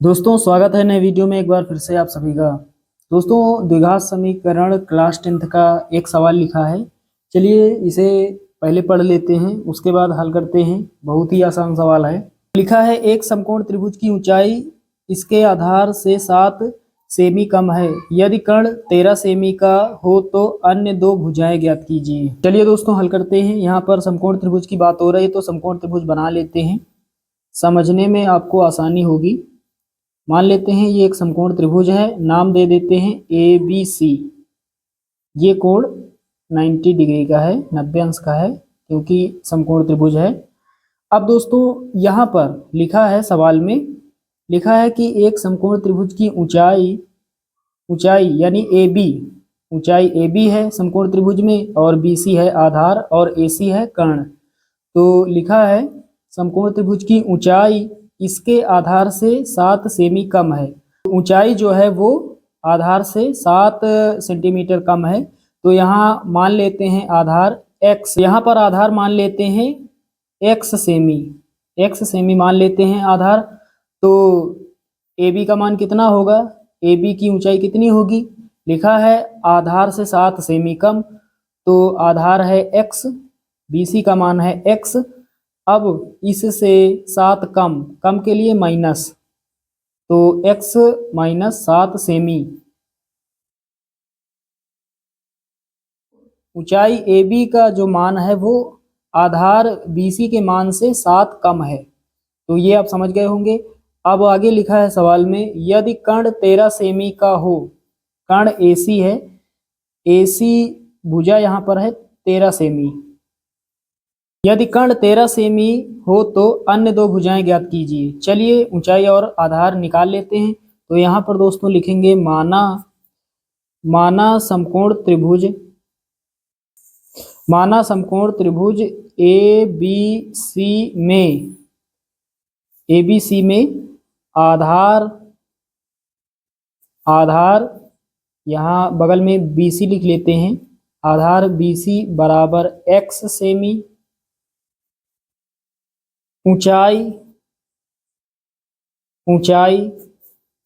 दोस्तों स्वागत है नए वीडियो में एक बार फिर से आप सभी का। दोस्तों द्विघात समीकरण क्लास 10th का एक सवाल लिखा है। चलिए इसे पहले पढ़ लेते हैं, उसके बाद हल करते हैं। बहुत ही आसान सवाल है। लिखा है एक समकोण त्रिभुज की ऊंचाई इसके आधार से 7 सेमी कम है। यदि कर्ण 13 सेमी का हो तो अन्य दो भुजाएं ज्ञात कीजिए। चलिए दोस्तों हल करते हैं। यहाँ पर समकोण त्रिभुज की बात हो रही है तो समकोण त्रिभुज बना लेते हैं, समझने में आपको आसानी होगी। मान लेते हैं ये एक समकोण त्रिभुज है, नाम दे देते हैं ए बी सी। ये कोण 90 डिग्री का है, 90 अंश का है, क्योंकि समकोण त्रिभुज है। अब दोस्तों यहाँ पर लिखा है, सवाल में लिखा है कि एक समकोण त्रिभुज की ऊंचाई यानी ए बी, ऊंचाई ए बी है समकोण त्रिभुज में, और बी सी है आधार और ए सी है कर्ण। तो लिखा है समकोण त्रिभुज की ऊंचाई इसके आधार से 7 सेमी कम है। ऊंचाई जो है वो आधार से 7 सेंटीमीटर कम है। तो यहाँ मान लेते हैं आधार x, यहाँ पर आधार मान लेते हैं x सेमी मान लेते हैं आधार। तो AB का मान कितना होगा, AB की ऊंचाई कितनी होगी, लिखा है आधार से 7 सेमी कम, तो आधार है x, BC का मान है x। अब इससे 7 कम के लिए माइनस, तो x माइनस 7 सेमी। ऊंचाई AB का जो मान है वो आधार BC के मान से 7 कम है। तो ये आप समझ गए होंगे। अब आगे लिखा है सवाल में, यदि कर्ण 13 सेमी का हो, कर्ण AC है, AC भुजा यहाँ पर है 13 सेमी। यदि कर्ण 13 सेमी हो तो अन्य दो भुजाएं ज्ञात कीजिए। चलिए ऊंचाई और आधार निकाल लेते हैं। तो यहाँ पर दोस्तों लिखेंगे माना समकोण त्रिभुज ए बी सी में आधार यहाँ बगल में BC लिख लेते हैं। आधार BC बराबर x सेमी, ऊंचाई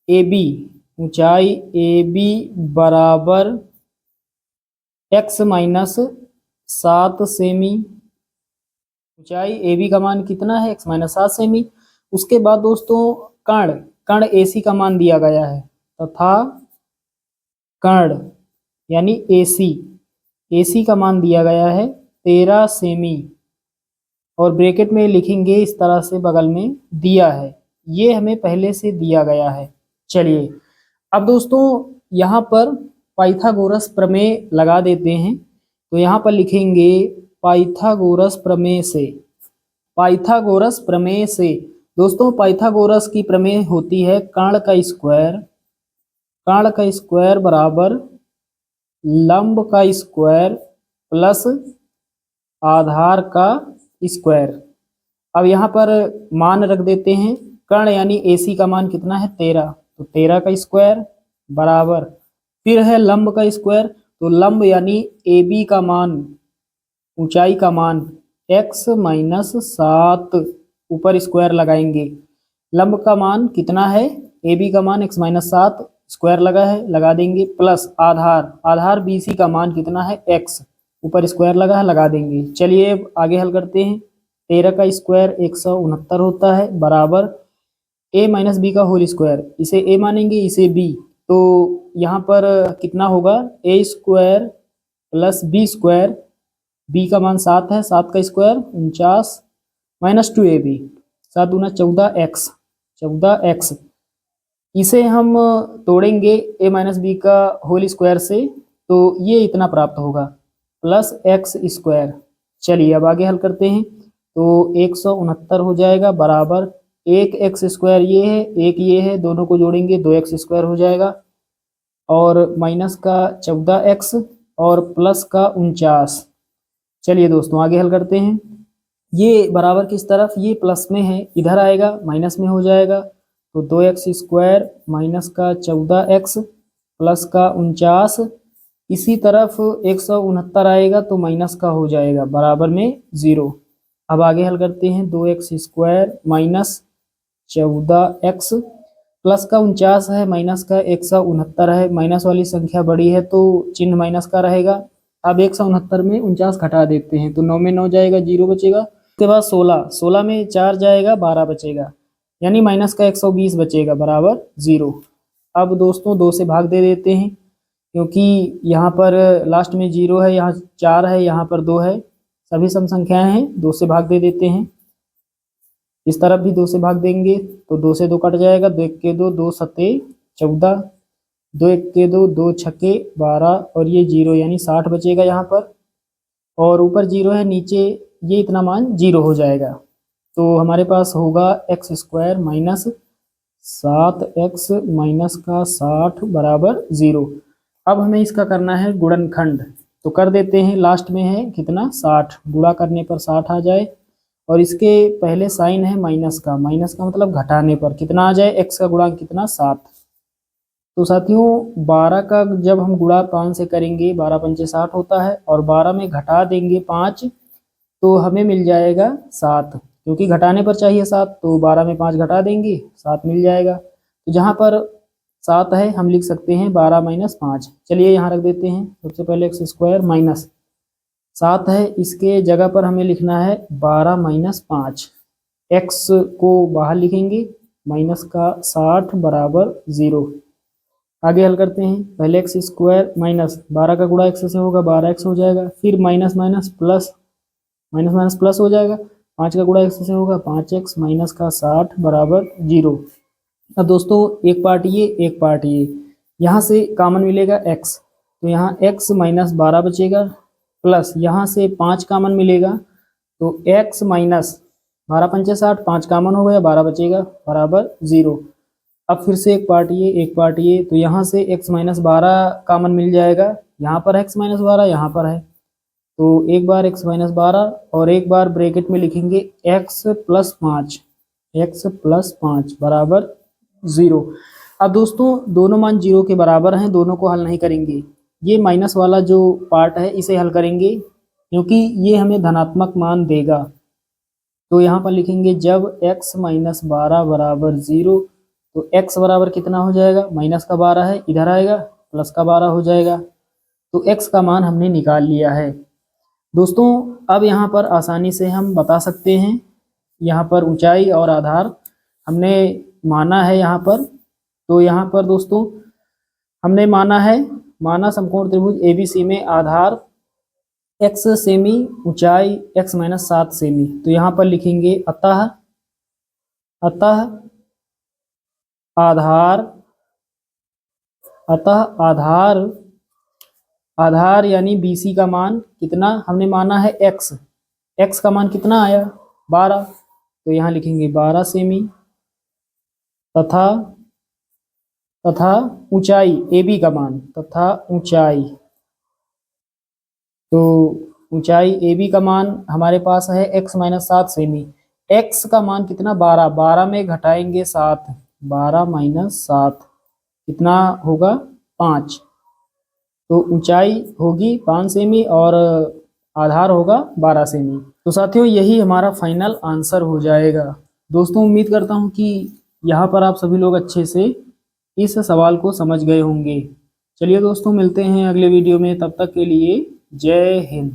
AB बराबर x माइनस 7 सेमी। ऊंचाई AB का मान कितना है, x माइनस 7 सेमी। उसके बाद दोस्तों कर्ण AC का मान दिया गया है, तथा कर्ण यानी AC का मान दिया गया है 13 सेमी, और ब्रैकेट में लिखेंगे इस तरह से, बगल में दिया है, ये हमें पहले से दिया गया है। चलिए अब दोस्तों यहाँ पर पाइथागोरस प्रमेय लगा देते हैं। तो यहाँ पर लिखेंगे पाइथागोरस प्रमेय से दोस्तों पाइथागोरस की प्रमेय होती है कर्ण का स्क्वायर बराबर लंब का स्क्वायर प्लस आधार का स्क्वायर। अब यहाँ पर मान रख देते हैं, कर्ण यानी AC का मान कितना है 13, तो 13 का स्क्वायर बराबर, फिर है लंब का स्क्वायर, तो लंब यानी AB का मान, ऊंचाई का मान x माइनस 7, ऊपर स्क्वायर लगाएंगे। लंब का मान कितना है, AB का मान x माइनस 7, स्क्वायर लगा देंगे, प्लस आधार BC का मान कितना है x, ऊपर स्क्वायर लगा देंगे। चलिए अब आगे हल करते हैं। 13 का स्क्वायर 169 होता है, बराबर a माइनस बी का होल स्क्वायर, इसे a मानेंगे इसे b, तो यहाँ पर कितना होगा, a square plus b square, b का मान 7 है, 7 का स्क्वायर 49 माइनस 2ab, 7 दूना 14x। इसे हम तोड़ेंगे a माइनस बी का होल स्क्वायर से, तो ये इतना प्राप्त होगा प्लस x स्क्वायर। चलिए अब आगे हल करते हैं। तो 169 हो जाएगा, बराबर 1x स्क्वायर ये है, एक ये है, दोनों को जोड़ेंगे 2x स्क्वायर हो जाएगा, और माइनस का 14x और प्लस का 49। चलिए दोस्तों आगे हल करते हैं। ये बराबर किस तरफ, ये प्लस में है, इधर आएगा माइनस में हो जाएगा, तो 2x स्क्वायर माइनस का 14x प्लस का 49, इसी तरफ 169 आएगा तो माइनस का हो जाएगा, बराबर में 0। अब आगे हल करते हैं, 2x square minus 14x, plus का 49 है, माइनस का 169 है। माइनस वाली संख्या बड़ी है तो चिन्ह माइनस का रहेगा। अब 169 में 49 घटा देते हैं तो 9 में 9 जाएगा, 0 बचेगा। उसके बाद 16 में 4 जाएगा, 12 बचेगा, यानी माइनस का 120 बचेगा बराबर 0। अब दोस्तों 2 से भाग दे देते हैं, क्योंकि यहाँ पर लास्ट में 0 है, यहाँ 4 है, यहाँ पर 2 है, सभी सम संख्याएं हैं। 2 से भाग दे देते हैं। इस तरफ भी 2 से भाग देंगे तो 2 से 2 कट जाएगा, 2 1 के 2, 2 सते 14, 2 1 के 2, 2 छक्के 12 और ये 0 यानी 60 बचेगा यहाँ पर। और ऊपर 0 है, नीचे ये इतना मान 0 हो जाएगा। तो हमारे पास होगा x square minus 7x minus का 60 बराबर 0। अब हमें इसका करना है गुणनखंड, तो कर देते हैं। लास्ट में है कितना 60, गुणा करने पर 60 आ जाए, और इसके पहले साइन है माइनस का मतलब घटाने पर कितना आ जाए, x का गुणांक कितना 7। तो साथियों 12 का जब हम गुणा 5 से करेंगे, 12 पंचे 60 होता है, और 12 में घटा देंगे 5 तो हमें मिल जाएगा 7, क्योंकि घटाने पर चाहिए 7, तो 12 में 5 घटा देंगे 7 मिल जाएगा। तो जहाँ पर 7 है हम लिख सकते हैं 12 माइनस 5। चलिए यहाँ रख देते हैं। सबसे पहले एक्स स्क्वायर माइनस 7 है, इसके जगह पर हमें लिखना है 12 माइनस 5। एक्स को बाहर लिखेंगे, माइनस का 60 बराबर 0। आगे हल करते हैं। पहले एक्स स्क्वायर माइनस 12 का गुणा एक्स से होगा, 12x हो जाएगा, फिर minus minus plus, minus minus plus हो जाएगा, 5 का गुणा एक्स से होगा 5x माइनस का 60 बराबर 0। अब दोस्तों एक पार्ट ये, एक पार्ट ये, यहाँ से कॉमन मिलेगा x, तो यहाँ x माइनस 12 बचेगा, प्लस यहाँ से 5 कॉमन मिलेगा तो x माइनस 12 पंचे 60, 5 कॉमन हो गया, 12 बचेगा बराबर 0। अब फिर से एक पार्ट ये, एक पार्ट ये, तो यहाँ से x माइनस 12 कॉमन मिल जाएगा, यहाँ पर x माइनस 12 यहाँ पर है, तो एक बार x माइनस 12 और एक बार ब्रैकेट में लिखेंगे x प्लस 5, x प्लस 5 बराबर 0। अब दोस्तों दोनों मान 0 के बराबर हैं, दोनों को हल नहीं करेंगे। ये माइनस वाला जो पार्ट है इसे हल करेंगे, क्योंकि ये हमें धनात्मक मान देगा। तो यहाँ पर लिखेंगे जब x माइनस 12 बराबर 0, तो x बराबर कितना हो जाएगा, माइनस का 12 है, इधर आएगा प्लस का 12 हो जाएगा। तो x का मान हमने निकाल लिया है। दोस्तों अब यहाँ पर आसानी से हम बता सकते हैं, यहाँ पर ऊंचाई और आधार हमने माना है यहाँ पर। तो यहाँ पर दोस्तों हमने माना समकोण त्रिभुज ABC में आधार x सेमी, ऊंचाई x माइनस 7 सेमी। तो यहाँ पर लिखेंगे अतः आधार यानी BC का मान कितना हमने माना है x का मान कितना आया 12, तो यहाँ लिखेंगे 12 सेमी, तथा ऊंचाई AB का मान, तथा ऊंचाई, तो ऊंचाई AB का मान हमारे पास है x माइनस 7 सेमी। x का मान कितना 12, 12 में घटाएंगे 7, 12 माइनस 7 कितना होगा 5, तो ऊंचाई होगी 5 सेमी और आधार होगा 12 सेमी। तो साथियों यही हमारा फाइनल आंसर हो जाएगा। दोस्तों उम्मीद करता हूं कि यहाँ पर आप सभी लोग अच्छे से इस सवाल को समझ गए होंगे। चलिए दोस्तों मिलते हैं अगले वीडियो में, तब तक के लिए जय हिंद।